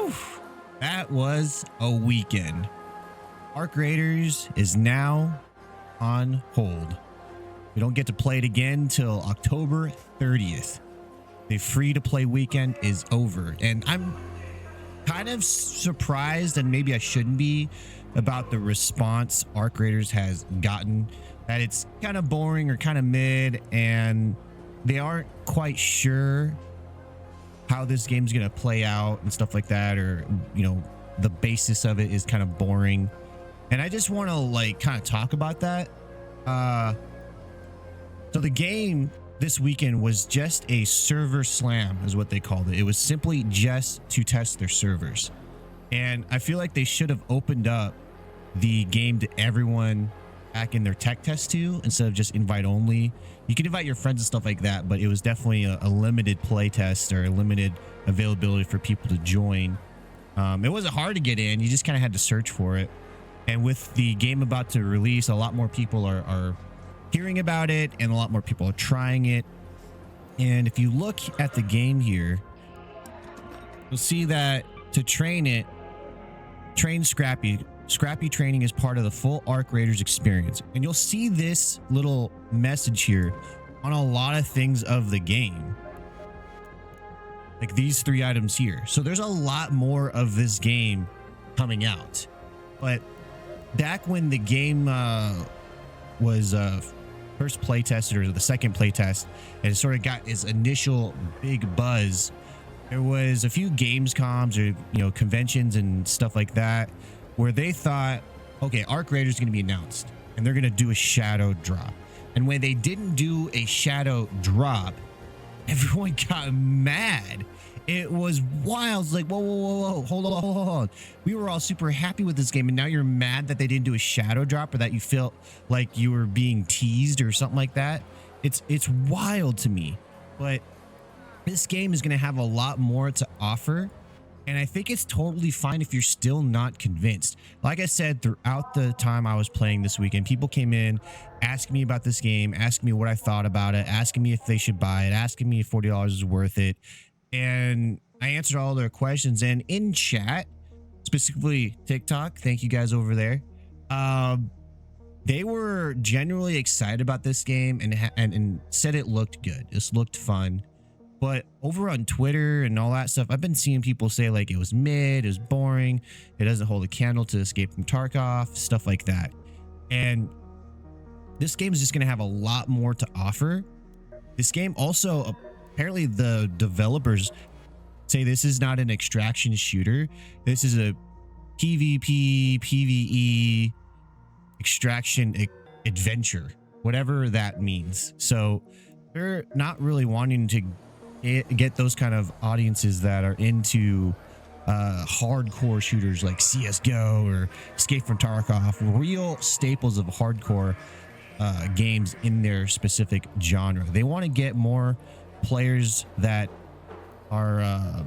Whew, that was a weekend. Arc Raiders is now on hold. We don't get to play it again till October 30th. The free-to-play weekend is over, and I'm kind of surprised, and maybe I shouldn't be, about the response Arc Raiders has gotten. That it's kind of boring or kind of mid, and they aren't quite sure how this game's gonna play out and stuff like that, or the basis of it is kind of boring. And I just want to like kind of talk about that. So the game this weekend was just a server slam, is what they called it. It was simply just to test their servers, and I feel like they should have opened up the game to everyone back in their tech test too, instead of just invite only. You can invite your friends and stuff like that, but it was definitely a limited play test or a limited availability for people to join. It wasn't hard to get in. You just kind of had to search for it. And with the game about to release, a lot more people are hearing about it, and a lot more people are trying it. And if you look at the game here, you'll see that to train it, train Scrappy. Scrappy training is part of the full Arc Raiders experience. And you'll see this little message here on a lot of things of the game, like these 3 items here. So there's a lot more of this game coming out. But back when the game was first play tested, or the second play test, and it sort of got its initial big buzz, there was a few Gamescoms or conventions and stuff like that where they thought, okay, Arc Raiders is going to be announced and they're going to do a shadow drop. And when they didn't do a shadow drop, everyone got mad. It was wild. It's like, whoa, hold on. We were all super happy with this game, and now you're mad that they didn't do a shadow drop, or that you felt like you were being teased or something like that. It's wild to me. But this game is going to have a lot more to offer, and I think it's totally fine if you're still not convinced. Like I said, throughout the time I was playing this weekend, people came in asking me about this game, asking me what I thought about it, asking me if they should buy it, asking me if $40 is worth it. And I answered all their questions. And in chat, specifically TikTok, thank you guys over there, they were generally excited about this game and said it looked good. This looked fun. But over on Twitter and all that stuff, I've been seeing people say like it was mid, it was boring, it doesn't hold a candle to Escape from Tarkov, stuff like that. And this game is just going to have a lot more to offer. This game also, apparently the developers say this is not an extraction shooter. This is a PvP, PvE, extraction adventure, whatever that means. So they're not really wanting to get those kind of audiences that are into hardcore shooters like CSGO or Escape from Tarkov, real staples of hardcore games in their specific genre. They want to get more players that are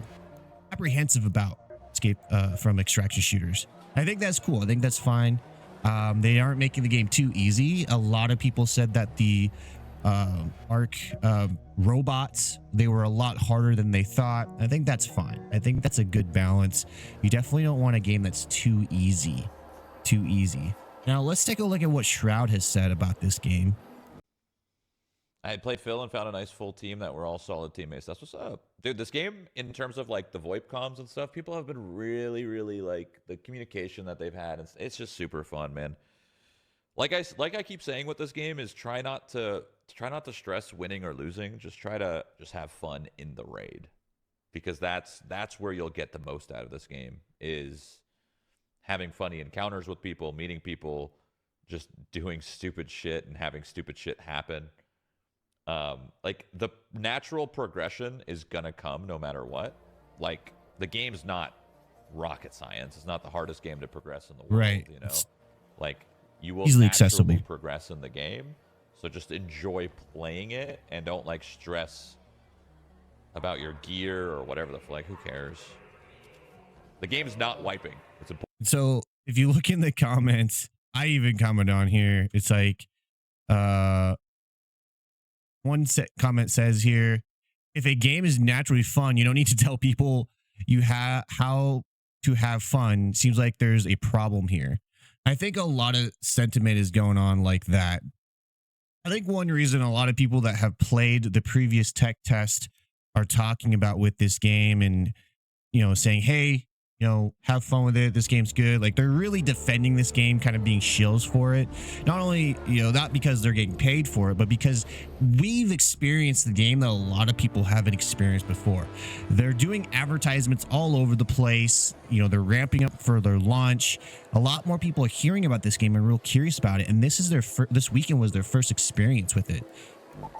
apprehensive about escape from extraction shooters. I think that's cool. I think that's fine. They aren't making the game too easy. A lot of people said that the Arc robots, they were a lot harder than they thought. I think that's fine. I think that's a good balance. You definitely don't want a game that's too easy. Now let's take a look at what Shroud has said about this game. I played Phil and found a nice full team that were all solid teammates. That's what's up. Dude, this game, in terms of like the VoIP comms and stuff, people have been really like the communication that they've had. It's just super fun, man. Like I keep saying with this game is try not to stress winning or losing. Just try to have fun in the raid, because that's where you'll get the most out of this game, is having funny encounters with people, meeting people, just doing stupid shit and having stupid shit happen. Like the natural progression is gonna come no matter what. Like the game's not rocket science. It's not the hardest game to progress in the world, right? You know, like you will easily naturally accessible progress in the game. So just enjoy playing it and don't like stress about your gear or whatever the like. Who cares? The game's not wiping. It's important. So if you look in the comments, I even comment on here. It's like, one comment says here, if a game is naturally fun, you don't need to tell people how to have fun, seems like there's a problem here. I think a lot of sentiment is going on like that. I think one reason a lot of people that have played the previous tech test are talking about with this game and, saying, hey, have fun with it. This game's good. Like, they're really defending this game, kind of being shills for it. Not only, not because they're getting paid for it, but because we've experienced the game that a lot of people haven't experienced before. They're doing advertisements all over the place. They're ramping up for their launch. A lot more people are hearing about this game and real curious about it. And this is this weekend was their first experience with it.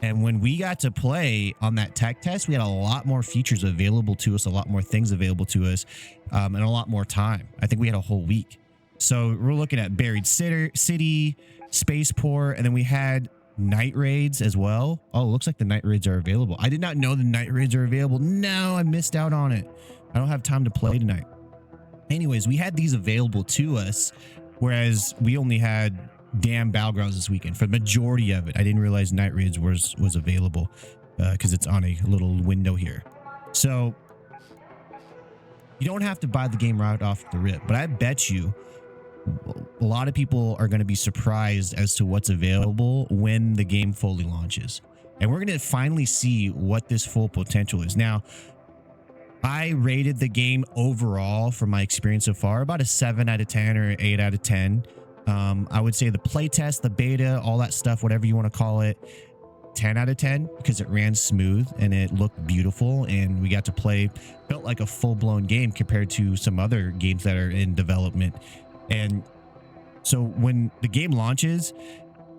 And when we got to play on that tech test, we had a lot more features available to us, a lot more things available to us, and a lot more time. I think we had a whole week. So we're looking at Buried City, Spaceport, and then we had night raids as well. Oh, it looks like the night raids are available. I did not know the night raids are available. No, I missed out on it. I don't have time to play tonight. Anyways, we had these available to us, whereas we only had damn battlegrounds this weekend for the majority of it. I didn't realize night raids was available because it's on a little window here. So you don't have to buy the game right off the rip, but I bet you a lot of people are going to be surprised as to what's available when the game fully launches, and we're going to finally see what this full potential is. Now, I rated the game overall from my experience so far about a 7 out of 10 or 8 out of 10. I would say the playtest, the beta, all that stuff, whatever you want to call it, 10 out of 10 because it ran smooth and it looked beautiful and we got to play, felt like a full-blown game compared to some other games that are in development. And so when the game launches,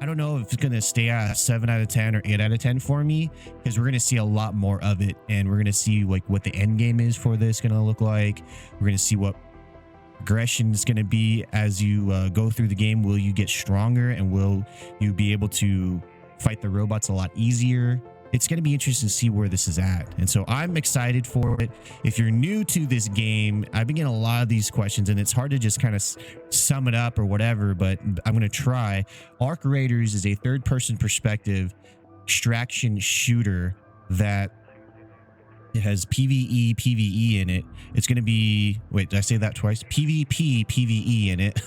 I don't know if it's going to stay at 7 out of 10 or 8 out of 10 for me, because we're going to see a lot more of it, and we're going to see like what the end game is for this going to look like. We're going to see what progression is going to be as you go through the game. Will you get stronger, and will you be able to fight the robots a lot easier? It's going to be interesting to see where this is at, and so I'm excited for it. If you're new to this game, I've been getting a lot of these questions, and it's hard to just kind of sum it up or whatever, but I'm going to try. Arc Raiders is a third-person perspective extraction shooter that it has PvE in it. It's going to be, wait, did I say that twice? PvE in it.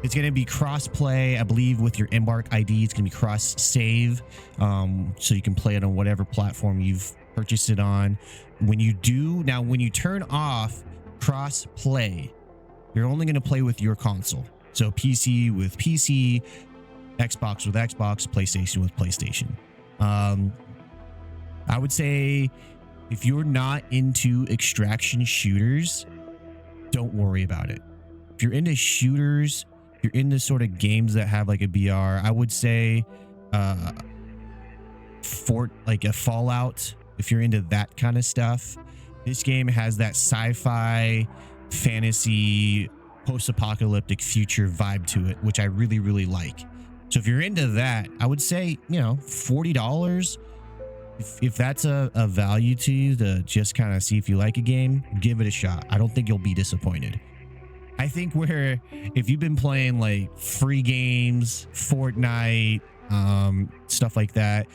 It's going to be cross-play, I believe, with your Embark ID. It's going to be cross-save, so you can play it on whatever platform you've purchased it on. When you turn off cross-play, you're only going to play with your console. So PC with PC, Xbox with Xbox, PlayStation with PlayStation. I would say if you're not into extraction shooters, don't worry about it. If you're into shooters, you're into sort of games that have like a BR, I would say like a Fallout, if you're into that kind of stuff. This game has that sci-fi, fantasy, post-apocalyptic future vibe to it, which I really, really like. So if you're into that, I would say, $40. If that's a value to you to just kind of see if you like a game, give it a shot. I don't think you'll be disappointed. I think if you've been playing like free games, Fortnite, stuff like that,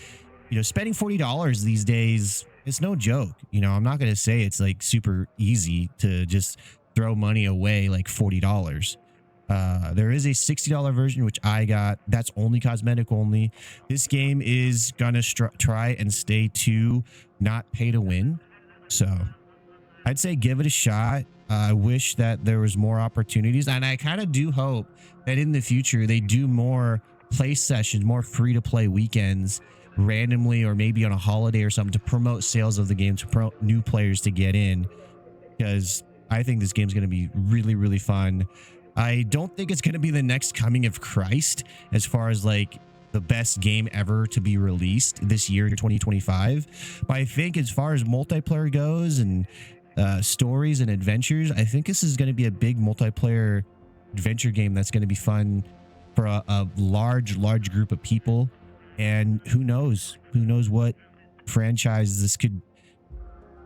spending $40 these days, it's no joke. I'm not going to say it's like super easy to just throw money away like $40. There is a $60 version, which I got. That's only cosmetic only. This game is gonna try and stay to not pay to win. So I'd say give it a shot. I wish that there was more opportunities, and I kind of do hope that in the future they do more play sessions, more free to play weekends randomly, or maybe on a holiday or something, to promote sales of the game, to promote new players to get in, because I think this game's going to be really, really fun. I don't think it's going to be the next coming of Christ as far as like the best game ever to be released this year, 2025. But I think as far as multiplayer goes and stories and adventures, I think this is going to be a big multiplayer adventure game that's going to be fun for a large group of people. And who knows what franchise this could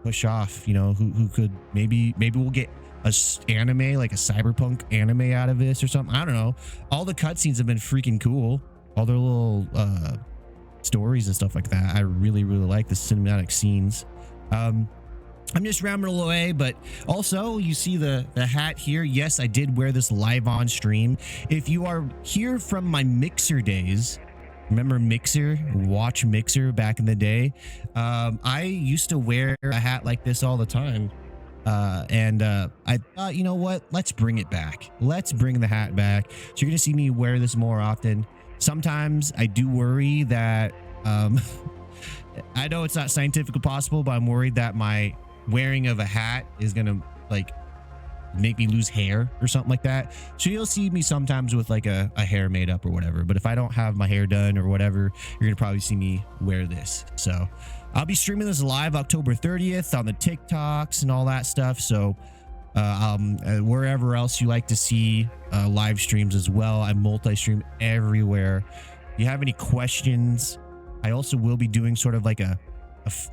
push off, who could, maybe we'll get anime, like a cyberpunk anime out of this or something. I don't know. All the cutscenes have been freaking cool. All their little stories and stuff like that. I really, really like the cinematic scenes. I'm just rambling away, but also you see the hat here. Yes, I did wear this live on stream. If you are here from my Mixer days, remember Mixer, watch Mixer back in the day. I used to wear a hat like this all the time. I thought, you know what? Let's bring it back. Let's bring the hat back. So you're going to see me wear this more often. Sometimes I do worry that, I know it's not scientifically possible, but I'm worried that my wearing of a hat is going to like make me lose hair or something like that. So you'll see me sometimes with like a hair made up or whatever. But if I don't have my hair done or whatever, you're going to probably see me wear this. So I'll be streaming this live October 30th on the TikToks and all that stuff. So wherever else you like to see live streams as well, I multi-stream everywhere. If you have any questions, I also will be doing sort of like a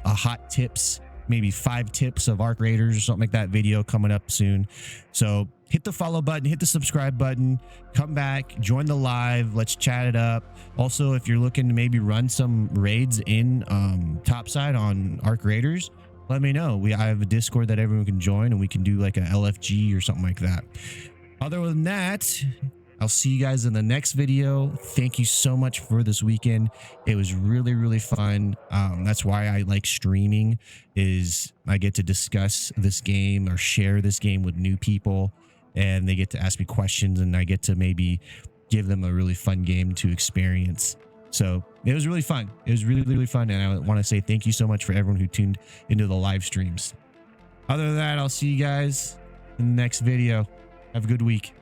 hot tips, maybe 5 tips of Arc Raiders or something like that video coming up soon. So hit the follow button, hit the subscribe button, come back, join the live, let's chat it up. Also, if you're looking to maybe run some raids in topside on Arc Raiders, let me know. I have a Discord that everyone can join and we can do like a LFG or something like that. Other than that, I'll see you guys in the next video. Thank you so much for this weekend. It was really, really fun. That's why I like streaming, is I get to discuss this game or share this game with new people, and they get to ask me questions, and I get to maybe give them a really fun game to experience. So it was really fun. It was really, really fun. And I want to say thank you so much for everyone who tuned into the live streams. Other than that, I'll see you guys in the next video. Have a good week.